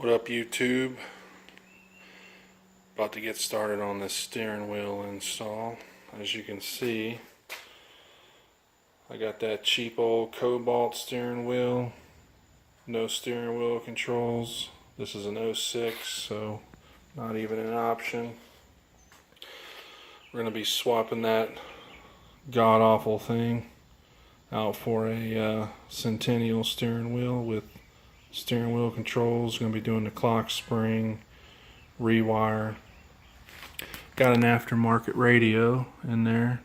What up, YouTube? About to get started on this steering wheel install. As you can see, I got that cheap old Cobalt steering wheel, no steering wheel controls. This is an 06, so not even an option. We're going to be swapping that god-awful thing out for a Centennial steering wheel with steering wheel controls. Going to be doing the clock spring, rewire. Got an aftermarket radio in there,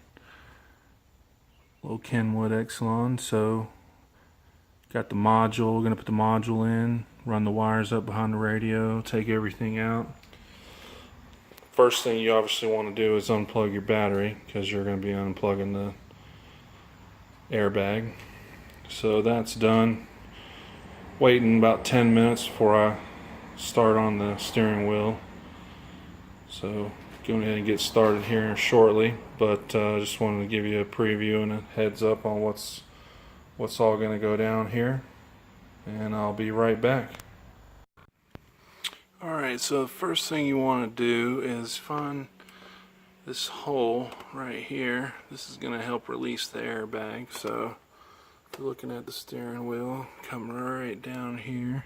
little Kenwood Exelon. So got the module. We're going to put the module in, run the wires up behind the radio, take everything out. First thing you obviously want to do is unplug your battery, because you're going to be unplugging the airbag. So that's done. Waiting about 10 minutes before I start on the steering wheel. So going ahead and get started here shortly, but just wanted to give you a preview and a heads up on what's all going to go down here, and I'll be right back. Alright, so the first thing you want to do is find this hole right here. This is going to help release the airbag. So if you're looking at the steering wheel, come right down here,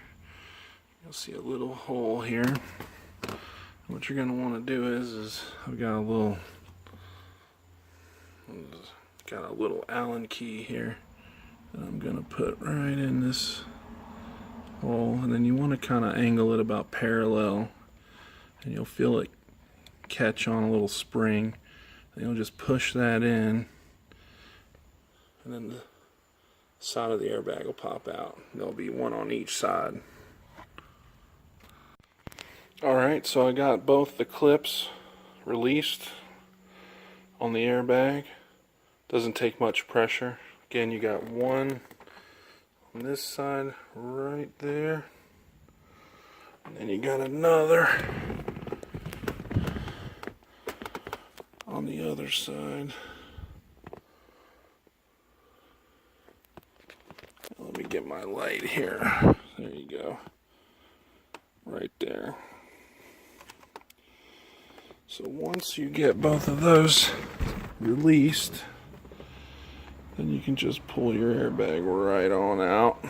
you'll see a little hole here. What you're going to want to do is I've got a little Allen key here that I'm going to put right in this hole, and then you want to kind of angle it about parallel, and you'll feel it catch on a little spring, and you'll just push that in, and then the side of the airbag will pop out. There'll be one on each side. Alright, so I got both the clips released on the airbag. Doesn't take much pressure. Again, you got one on this side right there, and then you got another on the other side. Let me get my light here. There you go. Right there. So once you get both of those released, then you can just pull your airbag right on out.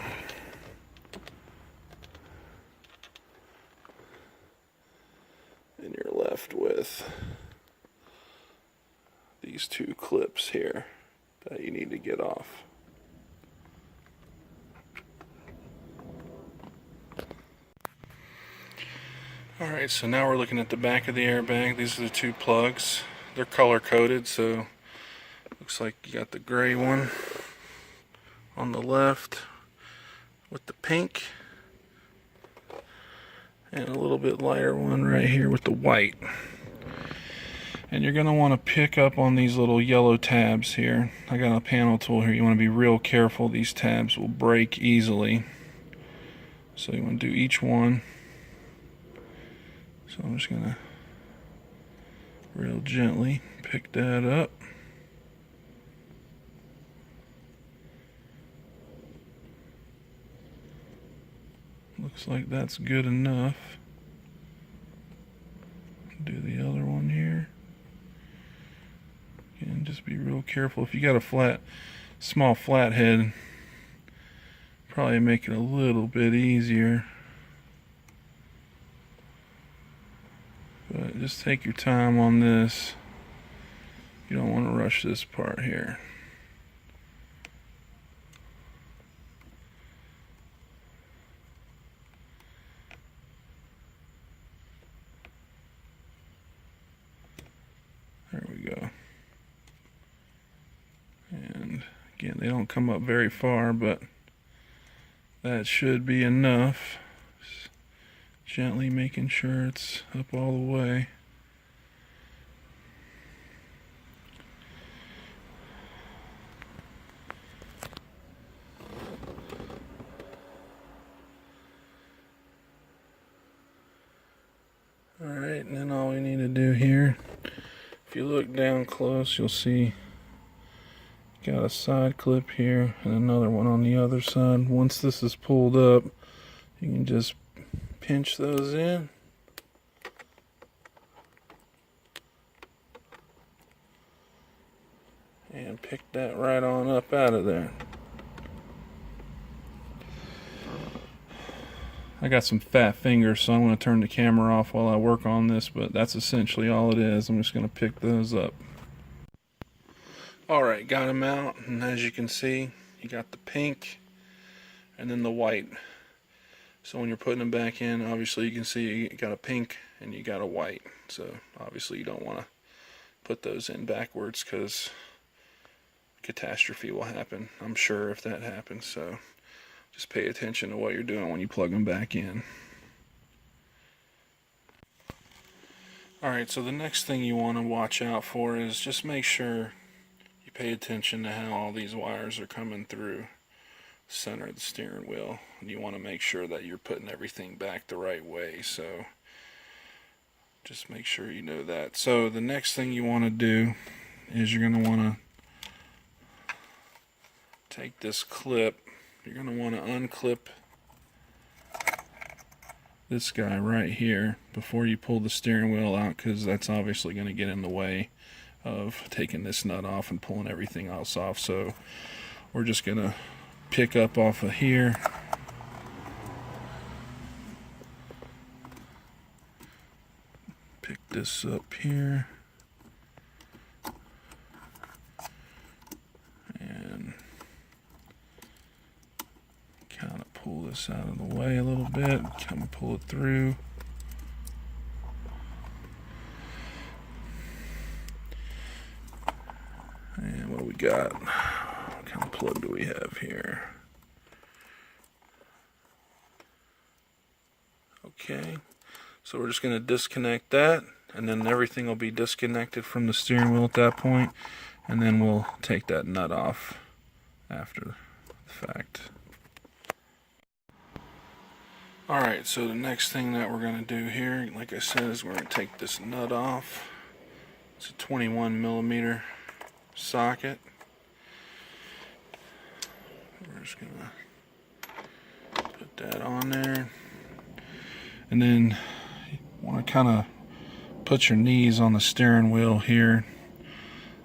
And you're left with these two clips here that you need to get off. Alright, so now we're looking at the back of the airbag. These are the two plugs. They're color coded, so looks like you got the gray one on the left with the pink, and a little bit lighter one right here with the white. And you're going to want to pick up on these little yellow tabs here. I got a panel tool here. You want to be real careful. These tabs will break easily. So you want to do each one. So I'm just going to real gently pick that up. Looks like that's good enough. Do the other one here. And just be real careful. If you got a small flathead, probably make it a little bit easier. But just take your time on this. You don't want to rush this part here. There we go. And again, they don't come up very far, but that should be enough. Just gently making sure it's up all the way. Alright, and then all we need to do here, if you look down close, you'll see got a side clip here and another one on the other side. Once this is pulled up, you can just pinch those in. And pick that right on up out of there. I got some fat fingers, so I'm going to turn the camera off while I work on this, but that's essentially all it is. I'm just going to pick those up. Alright, got them out, and as you can see, you got the pink and then the white. So when you're putting them back in, obviously you can see you got a pink and you got a white. So obviously you don't want to put those in backwards because catastrophe will happen, I'm sure, if that happens. So just pay attention to what you're doing when you plug them back in. Alright, so the next thing you want to watch out for is just make sure you pay attention to how all these wires are coming through the center of the steering wheel. And you want to make sure that you're putting everything back the right way. So just make sure you know that. So the next thing you want to do is you're going to want to take this clip. You're going to want to unclip this guy right here before you pull the steering wheel out, because that's obviously going to get in the way of taking this nut off and pulling everything else off. So we're just going to pick up off of here. Pick this up here. And kind of pull this out of the way a little bit. Kind of pull it through. And what do we got? What kind of plug do we have here? Okay, so we're just going to disconnect that, and then everything will be disconnected from the steering wheel at that point, and then we'll take that nut off after the fact. Alright, so the next thing that we're going to do here, like I said, is we're going to take this nut off. It's a 21mm socket. We're just going to put that on there. And then you want to kind of put your knees on the steering wheel here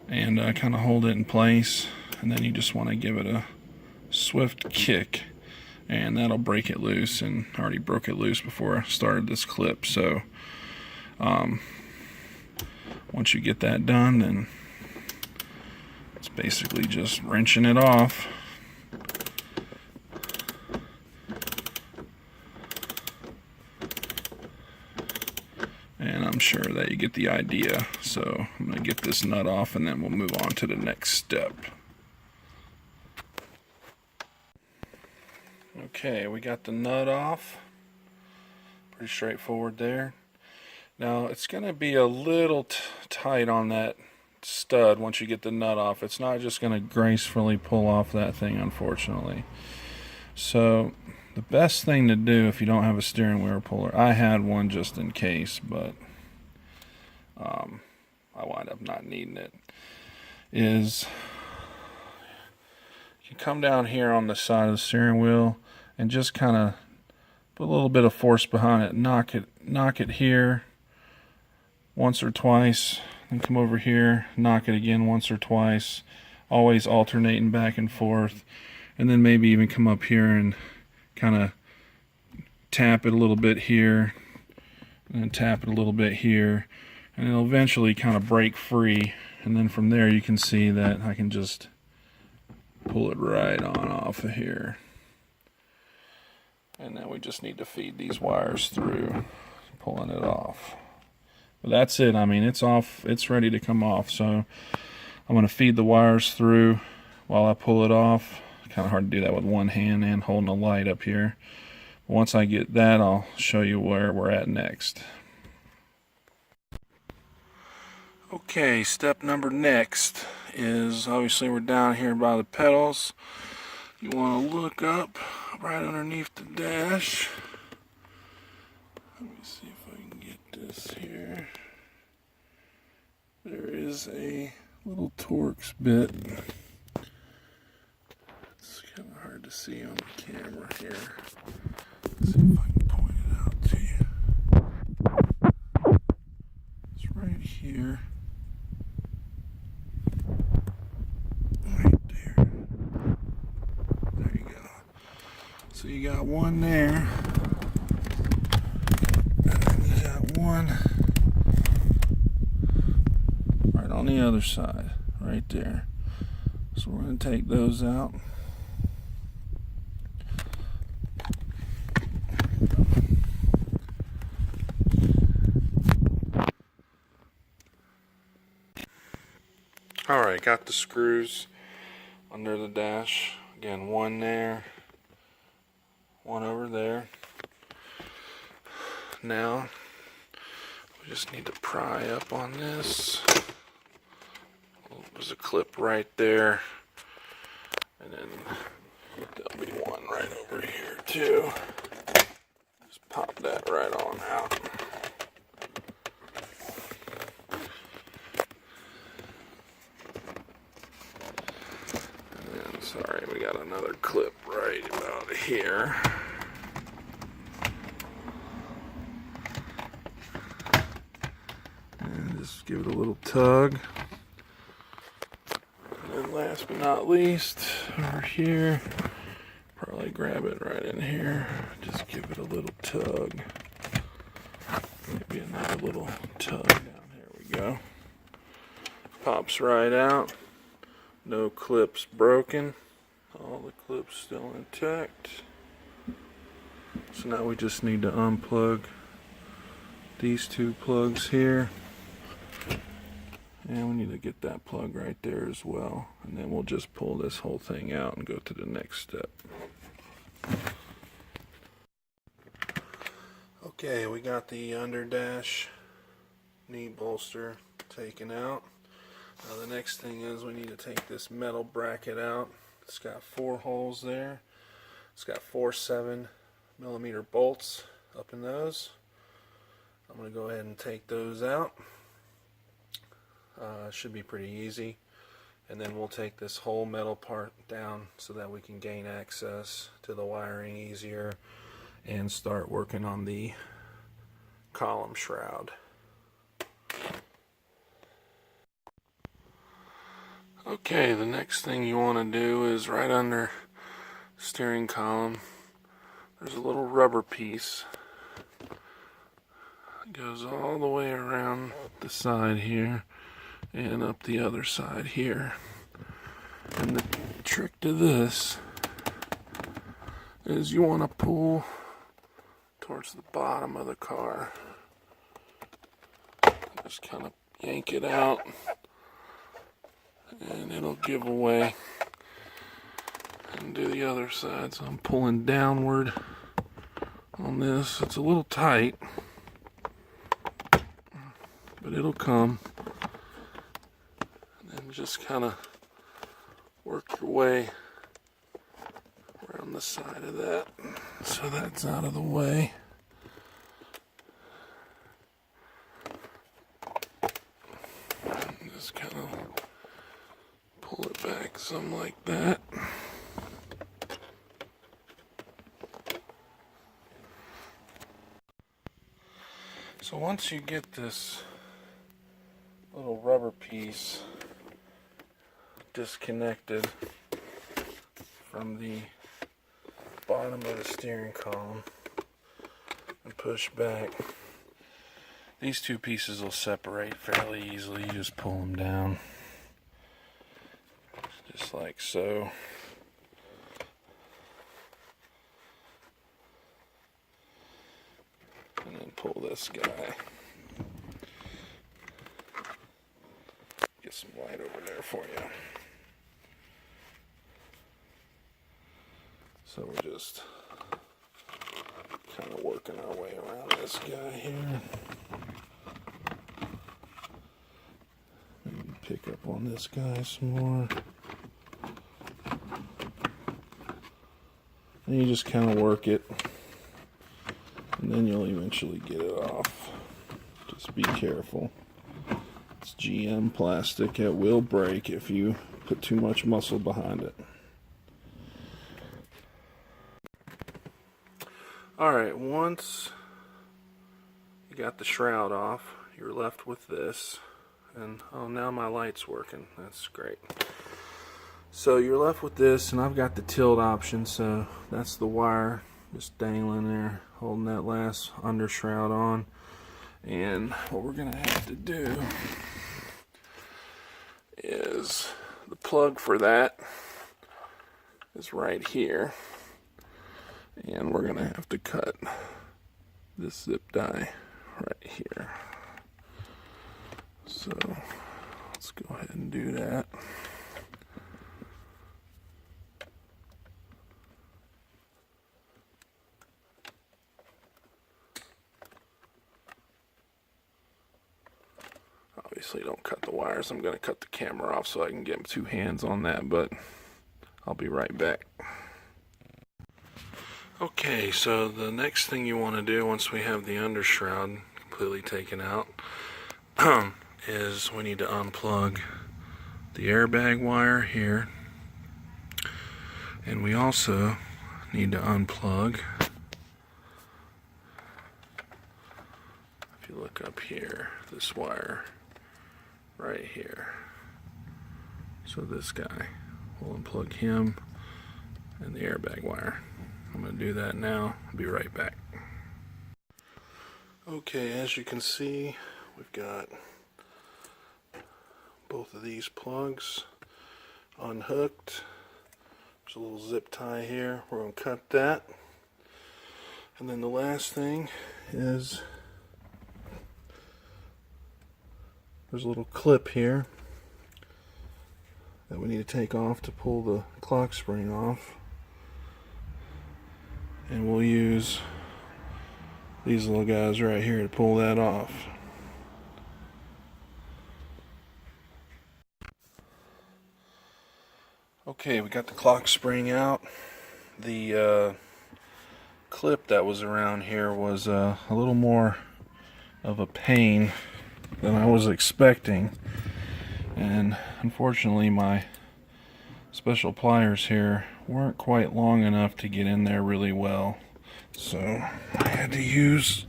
and kind of hold it in place. And then you just want to give it a swift kick, and that'll break it loose. And I already broke it loose before I started this clip. So once you get that done, then it's basically just wrenching it off. And I'm sure that you get the idea. So I'm going to get this nut off, and then we'll move on to the next step. Okay, we got the nut off. Pretty straightforward there. Now it's going to be a little tight on that stud once you get the nut off. It's not just going to gracefully pull off that thing, unfortunately. So the best thing to do if you don't have a steering wheel puller, I had one just in case, but I wind up not needing it, is you come down here on the side of the steering wheel and just kind of put a little bit of force behind it. Knock it here once or twice, then come over here, knock it again once or twice, always alternating back and forth, and then maybe even come up here and kind of tap it a little bit here, and then tap it a little bit here, and it'll eventually kind of break free. And then from there you can see that I can just pull it right on off of here. And then we just need to feed these wires through, pulling it off. But that's it. I mean, it's off, it's ready to come off. So I'm going to feed the wires through while I pull it off. Kind of hard to do that with one hand and holding a light up here. But once I get that, I'll show you where we're at next. Okay, step number next is, obviously we're down here by the pedals. You want to look up right underneath the dash. Let me see if I can get this here. There is a little Torx bit. It's kind of hard to see on the camera here. Let's see if I can point it out to here. Right there. There you go. So you got one there. And then you got one right on the other side. Right there. So we're going to take those out. Alright, got the screws under the dash. Again, one there, one over there. Now, we just need to pry up on this. There's a clip right there. And then there'll be one right over here too. Just pop that right on out. And then, sorry, we got another clip right about here. And just give it a little tug. And last but not least, over here, probably grab it right in here. Just give it a little tug. Maybe another little tug down. Here we go. Pops right out. No clips broken. All the clips still intact. So now we just need to unplug these two plugs here. And we need to get that plug right there as well. And then we'll just pull this whole thing out and go to the next step. Okay, we got the underdash knee bolster taken out. Now the next thing is we need to take this metal bracket out. It's got 4 holes there. It's got 4 7mm bolts up in those. I'm going to go ahead and take those out. Should be pretty easy. And then we'll take this whole metal part down so that we can gain access to the wiring easier and start working on the column shroud. Okay, the next thing you want to do is right under steering column, there's a little rubber piece. It goes all the way around the side here and up the other side here. And the trick to this is you want to pull towards the bottom of the car. Just kind of yank it out and it'll give away. And do the other side. So I'm pulling downward on this. It's a little tight, but it'll come. And then just kind of work your way around the side of that so that's out of the way. And just kind of pull it back some like that. So once you get this little rubber piece disconnected from the bottom of the steering column and push back, these two pieces will separate fairly easily. You just pull them down just like so. And then pull this guy. Get some light over there for you. So we're just kind of working our way around this guy here. Maybe pick up on this guy some more. And you just kind of work it. And then you'll eventually get it off. Just be careful. It's GM plastic. It will break if you put too much muscle behind it. Alright, once you got the shroud off, you're left with this. And oh, now my light's working. That's great. So you're left with this, and I've got the tilt option, so that's the wire just dangling there, holding that last undershroud on. And what we're gonna have to do is the plug for that is right here, and we're gonna have to cut this zip tie right here. So let's go ahead and do that. Obviously don't cut the wires. I'm going to cut the camera off so I can get 2 hands on that, but I'll be right back. Okay, so the next thing you want to do once we have the undershroud completely taken out is we need to unplug the airbag wire here, and we also need to unplug, if you look up here, this wire right here. So this guy, we'll unplug him and the airbag wire. I'm going to do that now. I'll be right back. Okay, as you can see, we've got both of these plugs unhooked. There's a little zip tie here. We're going to cut that. And then the last thing is there's a little clip here that we need to take off to pull the clock spring off. And we'll use these little guys right here to pull that off. Okay, we got the clock spring out. The clip that was around here was a little more of a pain than I was expecting, and unfortunately my special pliers here weren't quite long enough to get in there really well, so I had to use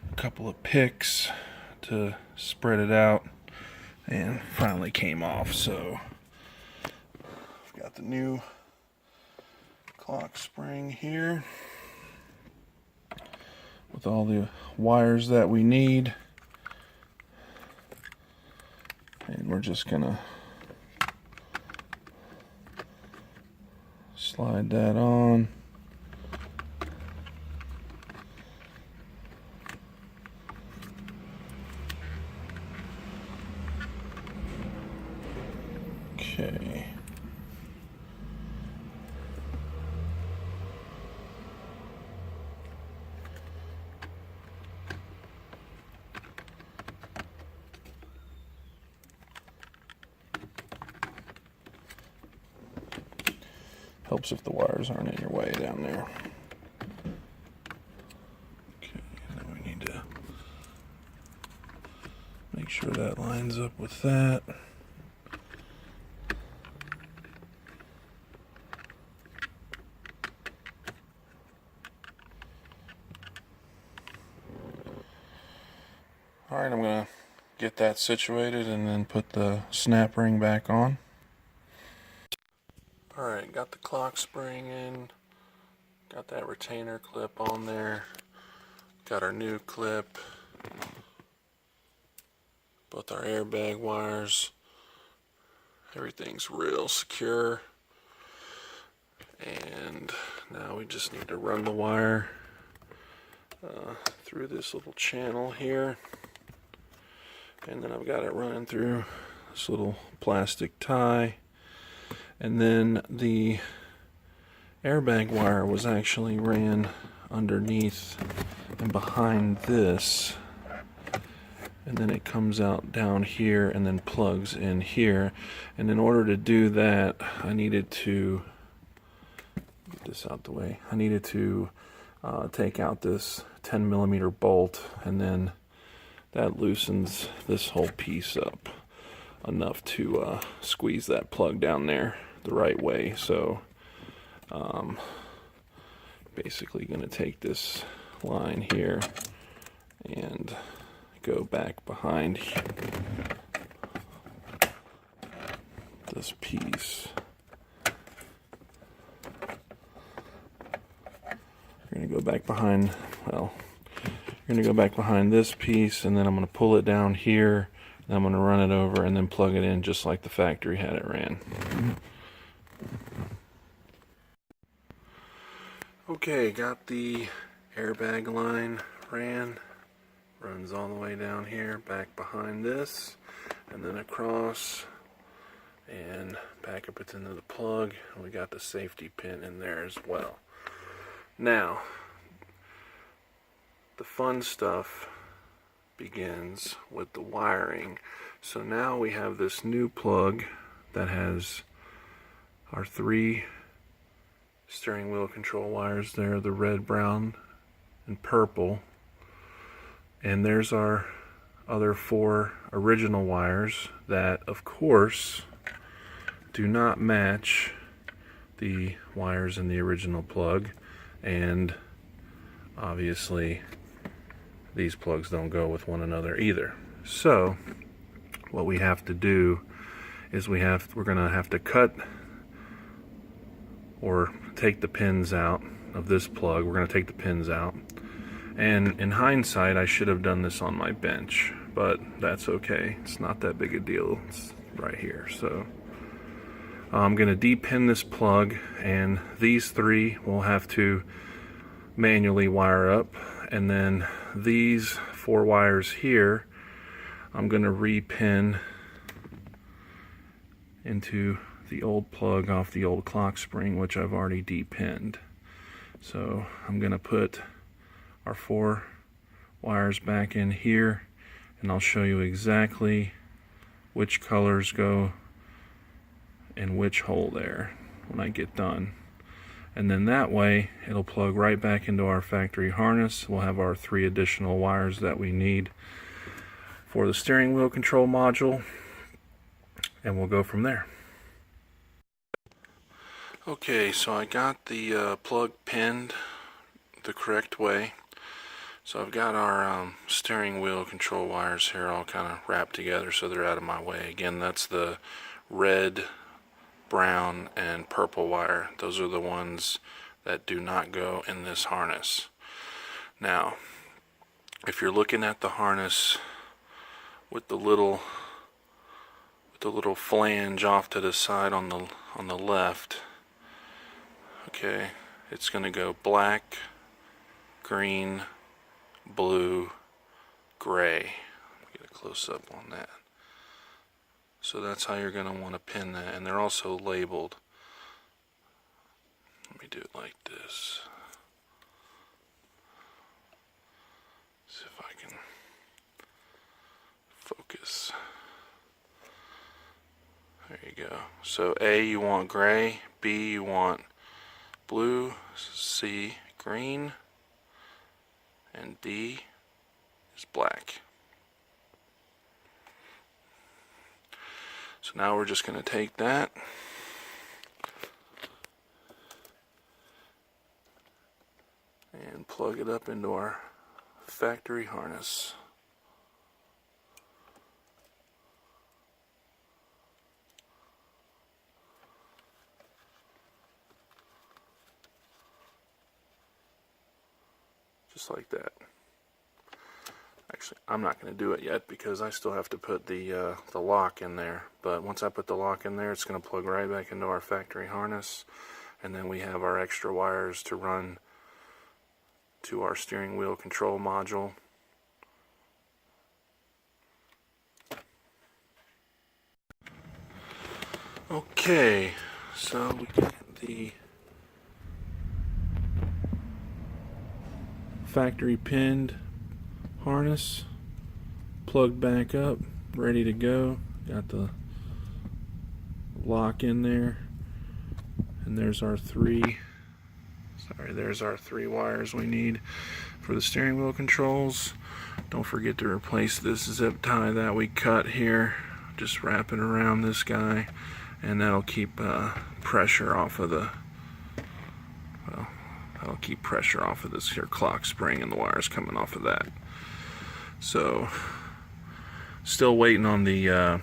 a couple of picks to spread it out, and finally came off. So I've got the new clock spring here with all the wires that we need. And we're just gonna slide that on. Okay. Helps if the wires aren't in your way down there. Okay, now we need to make sure that lines up with that. Alright, I'm going to get that situated and then put the snap ring back on. Alright, got the clock spring in, got that retainer clip on there, got our new clip, both our airbag wires, everything's real secure, and now we just need to run the wire through this little channel here, and then I've got it running through this little plastic tie. And then the airbag wire was actually ran underneath and behind this, and then it comes out down here and then plugs in here. And in order to do that, I needed to get this out the way. I needed to take out this 10mm bolt, and then that loosens this whole piece up enough to squeeze that plug down there the right way. So basically going to take this line here and go back behind this piece. You're going to go back behind, well, you're going to go back behind this piece, and then I'm going to pull it down here, and I'm going to run it over and then plug it in just like the factory had it ran. Okay, got the airbag line ran. Runs all the way down here, back behind this, and then across, and back up into the plug. And we got the safety pin in there as well. Now, the fun stuff begins with the wiring. So now we have this new plug that has our 3 steering wheel control wires there, the red, brown, and purple. And there's our other 4 original wires that, of course, do not match the wires in the original plug. And obviously, these plugs don't go with one another either. So, what we have to do is we're going to have to cut or take the pins out of this plug. We're going to take the pins out. And in hindsight, I should have done this on my bench, but that's okay. It's not that big a deal. It's right here. So I'm going to de-pin this plug, and these 3 will have to manually wire up. And then these 4 wires here, I'm going to re-pin into the old plug off the old clock spring, which I've already de-pinned. So I'm going to put our 4 wires back in here, and I'll show you exactly which colors go in which hole there when I get done. And then that way it'll plug right back into our factory harness. We'll have our 3 additional wires that we need for the steering wheel control module, and we'll go from there. Okay, so I got the plug pinned the correct way. So I've got our steering wheel control wires here all kind of wrapped together so they're out of my way. Again, that's the red, brown, and purple wire. Those are the ones that do not go in this harness. Now, if you're looking at the harness with the little flange off to the side on the left, okay, it's going to go black, green, blue, gray. Get a close up on that. So that's how you're going to want to pin that, and they're also labeled. Let me do it like this. See if I can focus. There you go. So A, you want gray, B, you want blue, C, green, and D is black. So now we're just going to take that and plug it up into our factory harness. Just like that. Actually, I'm not going to do it yet because I still have to put the lock in there. But once I put the lock in there, it's going to plug right back into our factory harness. And then we have our extra wires to run to our steering wheel control module. Okay, so we got the factory pinned harness plugged back up, ready to go. Got the lock in there, and there's our three wires we need for the steering wheel controls. Don't forget to replace this zip tie that we cut here. Just wrap it around this guy, and that'll keep pressure off of the that'll keep pressure off of this here clock spring and the wires coming off of that. So Still waiting on the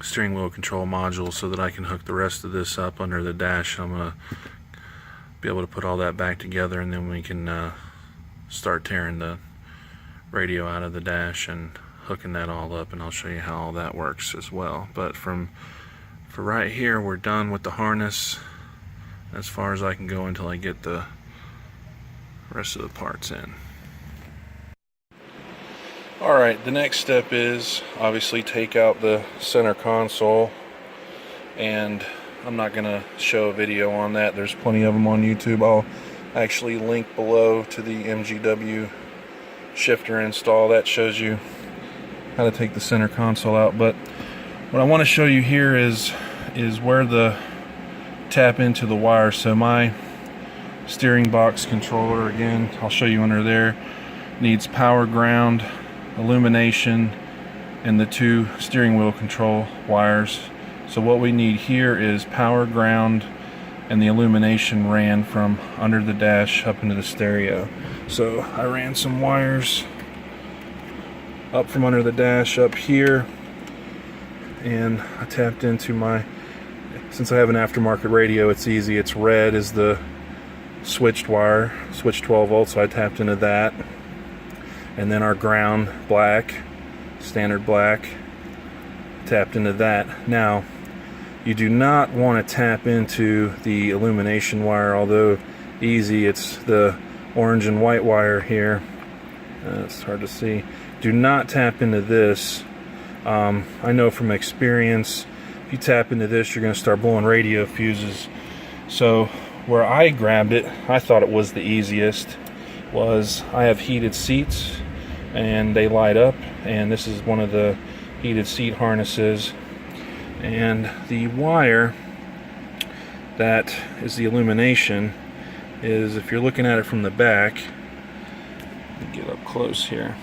steering wheel control module so that I can hook the rest of this up under the dash. I'm going to be able to put all that back together, and then we can start tearing the radio out of the dash and hooking that all up, and I'll show you how all that works as well. But for right here, we're done with the harness as far as I can go until I get the rest of the parts in. Alright, the next step is obviously take out the center console, and I'm not going to show a video on that. There's plenty of them on YouTube. I'll actually link below to the MGW shifter install. That shows you how to take the center console out. But what I want to show you here is where the tap into the wire. So my steering box controller, again, I'll show you under there, needs power, ground, illumination, and the 2 steering wheel control wires. So what we need here is power, ground, and the illumination ran from under the dash up into the stereo. So I ran some wires up from under the dash up here, and I tapped into my, since I have an aftermarket radio, it's easy. It's red is the switched wire, switch 12 volts, so I tapped into that. And then our ground, black, standard black, tapped into that. Now, you do not want to tap into the illumination wire, although easy. It's the orange and white wire here. It's hard to see. Do not tap into this. I know from experience, if you tap into this, you're going to start blowing radio fuses. So where I grabbed it, I thought it was the easiest, was I have heated seats and they light up, and this is one of the heated seat harnesses, and the wire that is the illumination is, if you're looking at it from the back, get up close here,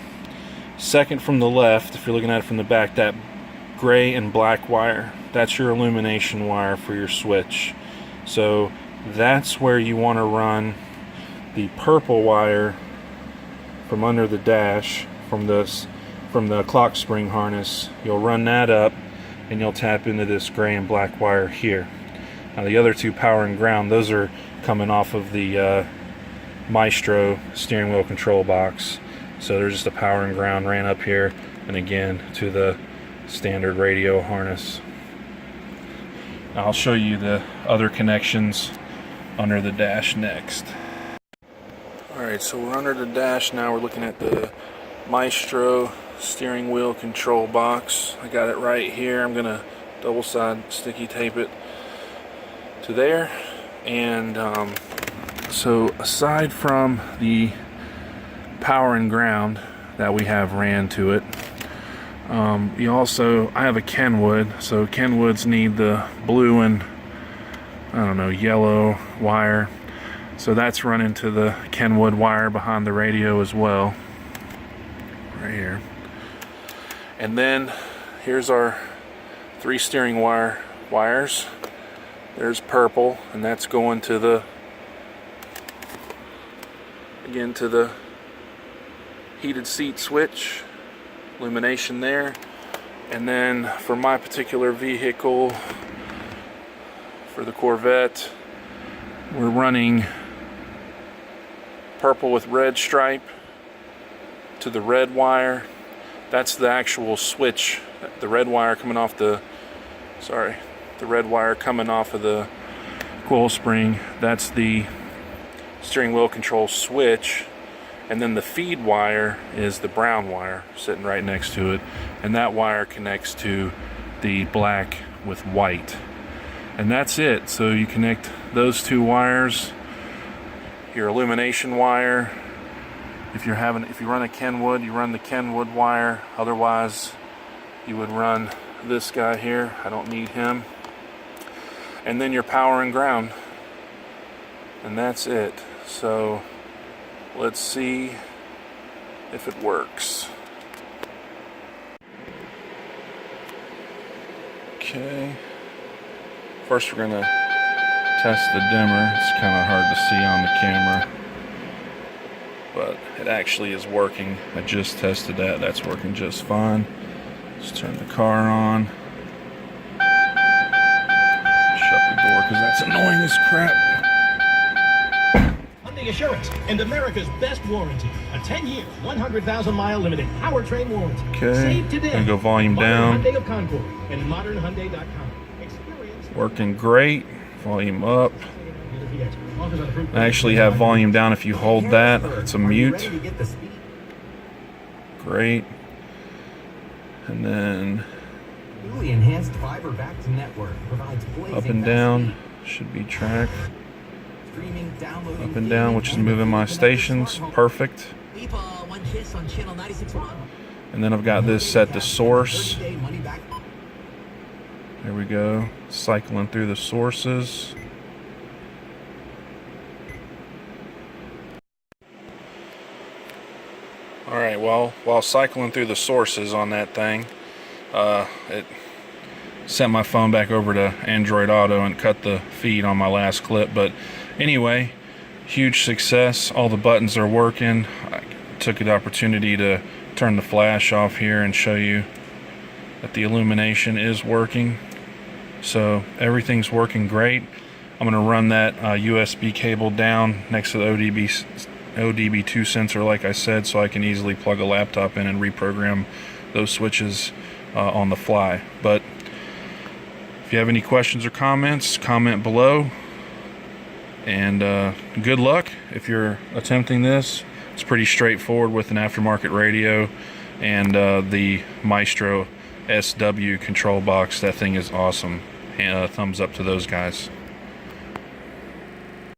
second from the left, if you're looking at it from the back, that gray and black wire, that's your illumination wire for your switch. So that's where you want to run the purple wire from under the dash, from the clock spring harness. You'll run that up and you'll tap into this gray and black wire here. Now the other 2, power and ground, those are coming off of the Maestro steering wheel control box. So there's just a power and ground ran up here, and again to the standard radio harness. Now I'll show you the other connections under the dash next. Alright, so we're under the dash now. We're looking at the Maestro steering wheel control box. I got it right here. I'm going to double side sticky tape it to there. And so aside from the power and ground that we have ran to it, I have a Kenwood, so Kenwoods need the blue and yellow wire. So that's running to the Kenwood wire behind the radio as well, right here. And then here's our 3 steering wires. There's purple, and that's going to the, again, to the heated seat switch, illumination there. And then for my particular vehicle, for the Corvette, we're running purple with red stripe to the red wire. That's the actual switch. The red wire coming off the red wire coming off of the coil spring. That's the steering wheel control switch. And then the feed wire is the brown wire sitting right next to it. And that wire connects to the black with white. And that's it. So you connect those 2 wires, your illumination wire. If you run a Kenwood, you run the Kenwood wire. Otherwise, you would run this guy here. I don't need him. And then your power and ground. And that's it. So let's see if it works. Okay. First we're going to test the dimmer. It's kind of hard to see on the camera, but it actually is working. I just tested that. That's working just fine. Let's turn the car on. Shut the door because that's annoying as crap. Hyundai Assurance and America's best warranty. A 10-year, 100,000-mile limited powertrain warranty. Okay, Save today. gonna go volume down. Hyundai of Concord and modernhyundai.com. Experience. Working great. Volume up. I actually have volume down if you hold that. It's a mute. Great. And then Newly enhanced fiber back to network provides up and down should be track. Up and down, which is moving my stations. Perfect. And then I've got this set to source. There we go. Cycling through the sources. Alright, well, while cycling through the sources on that thing, it sent my phone back over to Android Auto and cut the feed on my last clip. But anyway, huge success. All the buttons are working. I took the opportunity to turn the flash off here and show you that the illumination is working. So everything's working great. I'm going to run that USB cable down next to the ODB2 sensor, like I said, so I can easily plug a laptop in and reprogram those switches on the fly. But if you have any questions or comments, comment below. And good luck if you're attempting this. It's pretty straightforward with an aftermarket radio and the Maestro SW control box. That thing is awesome. Thumbs up to those guys.